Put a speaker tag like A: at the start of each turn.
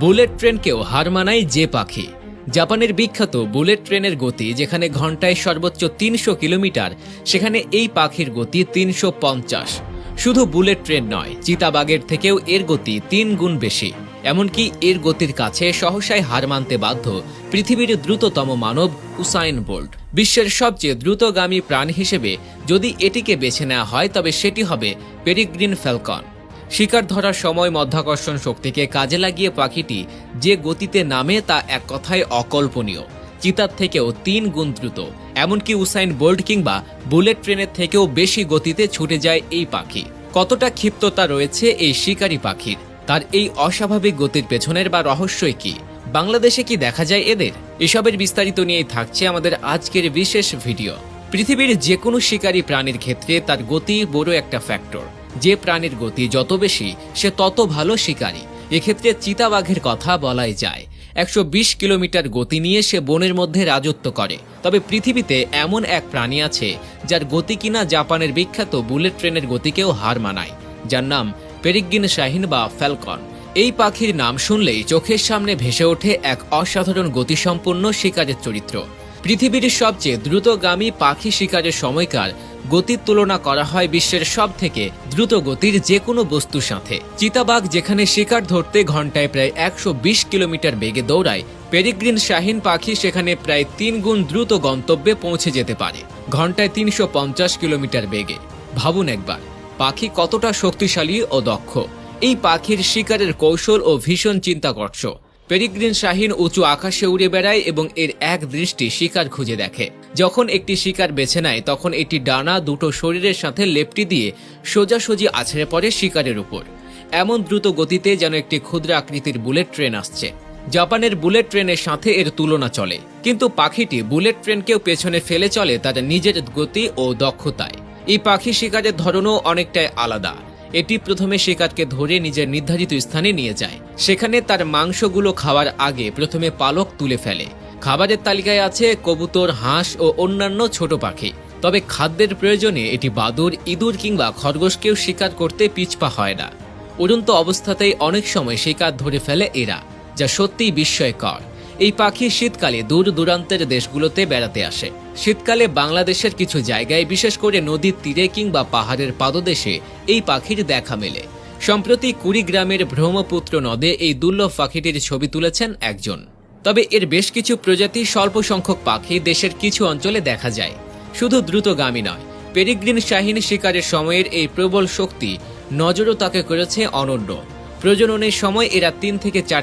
A: Bullet ট্রেনকেও হার মানায় যে পাখি। জাপানের বিখ্যাত বুলেট ট্রেনের গতি যেখানে ঘন্টায় সর্বোচ্চ ৩০০ কিলোমিটার, সেখানে এই পাখির গতি ৩৫০। শুধু বুলেট ট্রেন নয়, চিতাবাঘের থেকেও এর গতি ৩ গুণ বেশি। এমনকি এর গতির কাছে সহসায় হার মানতে বাধ্য পৃথিবীর দ্রুততম মানব উসাইন বোল্ট। বিশ্বের সবচেয়ে দ্রুতগামী প্রাণ হিসেবে যদি এটিকে বেছে নেওয়া হয় তবে সেটি হবে পেরিগ্রিন ফ্যালকন। শিকার ধরার সময় মধ্যাকর্ষণ শক্তিকে কাজে লাগিয়ে পাখিটি যে গতিতে নামে তা এক কথায় অকল্পনীয়। চিতার থেকেও ৩ গুণ দ্রুত। এমনকি উসাইন বোল্ট কিংবা বুলেট ট্রেনের থেকেও বেশি গতিতে ছুটে যায় এই পাখি। কতটা ক্ষিপ্ততা রয়েছে এই শিকারী পাখির, তার এই অস্বাভাবিক গতির পেছনের বা রহস্যই কি? বাংলাদেশে কি দেখা যায় এদের? এসবের বিস্তারিত নিয়েই থাকছে আমাদের আজকের বিশেষ ভিডিও। পৃথিবীর যে কোনো শিকারী প্রাণীর ক্ষেত্রে তার গতি বড় একটা ফ্যাক্টর। যে প্রাণীর গতি যত বেশি সে তত ভালো শিকারী। এক্ষেত্রে চিতাবাঘের কথা বলাই যায়। ১২০ কিলোমিটার গতি নিয়ে সে বনের মধ্যে রাজত্ব করে। তবে পৃথিবীতে এমন এক প্রাণী আছে যার গতি কিনা জাপানের বিখ্যাত বুলেট ট্রেনের গতিকেও হার মানায়, যার নাম পেরিগ্রিন শাহিন বা ফ্যালকন। এই পাখির নাম শুনলেই চোখের সামনে ভেসে ওঠে এক অসাধারণ গতিসম্পন্ন শিকারের চরিত্র। পৃথিবীর সবচেয়ে দ্রুতগামী পাখি শিকারের সময়কার গতির তুলনা করা হয় বিশ্বের সব থেকে দ্রুত গতির যে কোনো বস্তুর সাথে। চিতাবাঘ যেখানে শিকার ধরতে ঘন্টায় প্রায় ১২০ কিলোমিটার বেগে দৌড়ায়, পেরিগ্রিন শাহিন পাখি সেখানে প্রায় ৩ গুণ দ্রুত গন্তব্যে পৌঁছে যেতে পারে, ঘন্টায় ৩৫০ কিলোমিটার বেগে। ভাবুন একবার, পাখি কতটা শক্তিশালী ও দক্ষ। এই পাখির শিকারের কৌশল ও ভীষণ চিন্তাকর্ষ। পেরিগ্রিন শাহিন উঁচু আকাশে উড়ে বেড়ায় এবং এর এক দৃষ্টি শিকার খুঁজে দেখে। যখন একটি শিকার বেছে নেয় তখন এটি ডানা দুটো শরীরের সাথে লেপ্টি দিয়ে সোজাসুজি আছড়ে পড়ে শিকারের উপর। এমন দ্রুত গতিতে যেন একটি ক্ষুদ্র আকৃতির বুলেট ট্রেন আসছে। জাপানের বুলেট ট্রেনের সাথে এর তুলনা চলে, কিন্তু পাখিটি বুলেট ট্রেনকেও পেছনে ফেলে চলে তার নিজের গতি ও দক্ষতায়। এই পাখি শিকারের ধরনও অনেকটাই আলাদা। এটি প্রথমে শিকারকে ধরে নিজের নির্ধারিত স্থানে নিয়ে যায়। সেখানে তার মাংসগুলো খাওয়ার আগে প্রথমে পালক তুলে ফেলে। খাবারের তালিকায় আছে কবুতর, হাঁস ও অন্যান্য ছোট পাখি। তবে খাদ্যের প্রয়োজনে এটি বাদুড়, ইঁদুর কিংবা খরগোশকেও শিকার করতে পিছপা হয় না। উড়ন্ত অবস্থাতেই অনেক সময় শিকার ধরে ফেলে এরা, যা সত্যিই বিস্ময়কর। এই পাখি শীতকালে দূর দূরান্তের দেশগুলোতে বেড়াতে আসে। শীতকালে বাংলাদেশের কিছু জায়গায়, বিশেষ করে নদীর তীরে কিংবা পাহাড়ের পাদদেশে এই পাখির দেখা মেলে। সম্প্রতি কুড়িগ্রামের ব্রহ্মপুত্র নদে এই দুর্লভ পাখিটির ছবি তুলেছেন একজন। তবে এর বেশ কিছু প্রজাতি স্বল্প সংখ্যক পাখি দেশের কিছু অঞ্চলে দেখা যায়। শুধু দ্রুতগামী নয়, পেরিগ্রিন শাহিন শিকারের সময়ের এই প্রবল শক্তি নজরও তাকে করেছে অনন্য। প্রজননের সময় এরা ৩ থেকে ৪